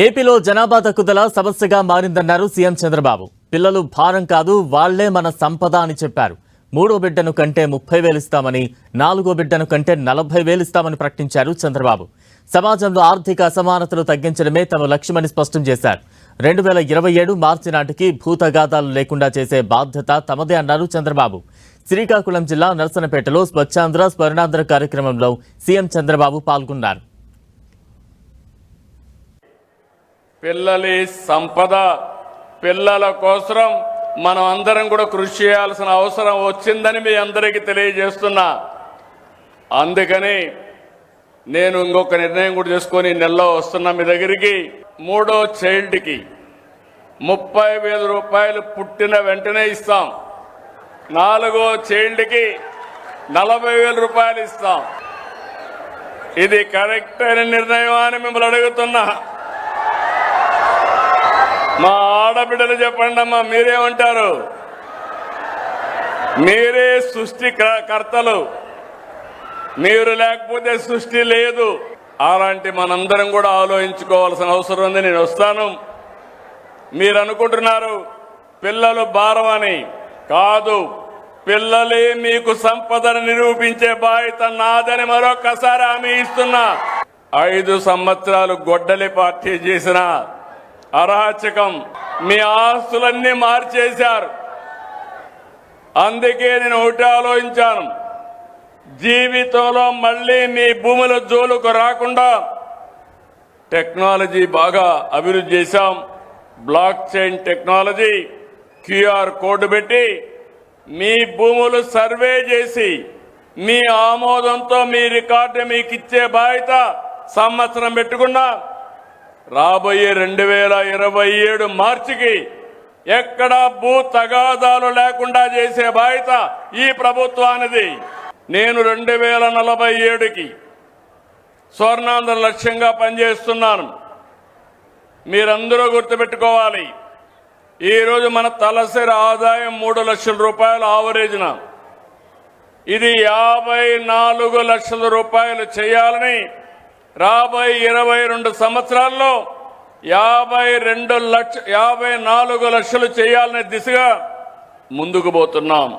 ఏపీలో జనాభా తగ్గుదల సమస్యగా మారిందన్నారు సీఎం చంద్రబాబు. పిల్లలు భారం కాదు, వాళ్లే మన సంపద అని చెప్పారు. మూడో బిడ్డను కంటే 30,000 ఇస్తామని, నాలుగో బిడ్డను కంటే 40,000 ఇస్తామని ప్రకటించారు చంద్రబాబు. సమాజంలో ఆర్థిక అసమానతలు తగ్గించడమే తమ లక్ష్యమని స్పష్టం చేశారు. 2027 మార్చి నాటికి భూతగాదాలు లేకుండా చేసే బాధ్యత తమదే అన్నారు చంద్రబాబు. శ్రీకాకుళం జిల్లా నర్సనపేటలో స్వచ్ఛాంధ్ర స్వర్ణాంధ్ర కార్యక్రమంలో సీఎం చంద్రబాబు పాల్గొన్నారు. పిల్లలి సంపద, పిల్లల కోసం మనం అందరం కూడా కృషి చేయాల్సిన అవసరం వచ్చిందని మీ అందరికీ తెలియజేస్తున్నా. అందుకని నేను ఇంకొక నిర్ణయం కూడా చేసుకొని నెలలో వస్తున్నా మీ దగ్గరికి. మూడో చైల్డ్కి 30,000 రూపాయలు పుట్టిన వెంటనే ఇస్తాం. నాలుగో చైల్డ్కి 40,000 రూపాయలు ఇస్తాం. ఇది కరెక్ట్ అయిన నిర్ణయం అని మిమ్మల్ని అడుగుతున్నా. మా ఆడబిడ్డలు చెప్పండి అమ్మా, మీరేమంటారు? మీరే సృష్టికర్తలు, మీరు లేకపోతే సృష్టి లేదు. అలాంటి మనందరం కూడా ఆలోచించుకోవాల్సిన అవసరం ఉంది. నేను వస్తాను. మీరు అనుకుంటున్నారు పిల్లలు భారం అని. కాదు, పిల్లలే మీకు సంపదను నిరూపించే బాధ్యత నాదని మరొకసారి హామీ ఇస్తున్నా. 5 సంవత్సరాలు గొడ్డలి పార్టీ చేసిన అరాచకం, మీ ఆస్తులన్నీ మార్చేశారు. అందుకే నేను ఒకటి ఆలోచించాను, జీవితంలో మళ్ళీ మీ భూముల జోలుకు రాకుండా టెక్నాలజీ బాగా అభివృద్ధి చేశాం. Block chain technology, QR code పెట్టి మీ భూములు సర్వే చేసి మీ ఆమోదంతో మీ రికార్డు మీకు ఇచ్చే బాధ్యత సంవత్సరం పెట్టుకున్నా. రాబోయే 2027 మార్చికి ఎక్కడా భూ తగాదాలు లేకుండా చేసే బాధ్యత ఈ ప్రభుత్వానిది. నేను 2047కి స్వర్ణాంధ్ర లక్ష్యంగా పనిచేస్తున్నాను. మీరందరూ గుర్తుపెట్టుకోవాలి, ఈరోజు మన తలసరి ఆదాయం 3 లక్షల రూపాయలు ఆవరేజ్న. ఇది 54 లక్షల రూపాయలు చేయాలని రాబోయే 22 సంవత్సరాల్లో 54 లక్షలు చేయాలనే దిశగా ముందుకు పోతున్నాం.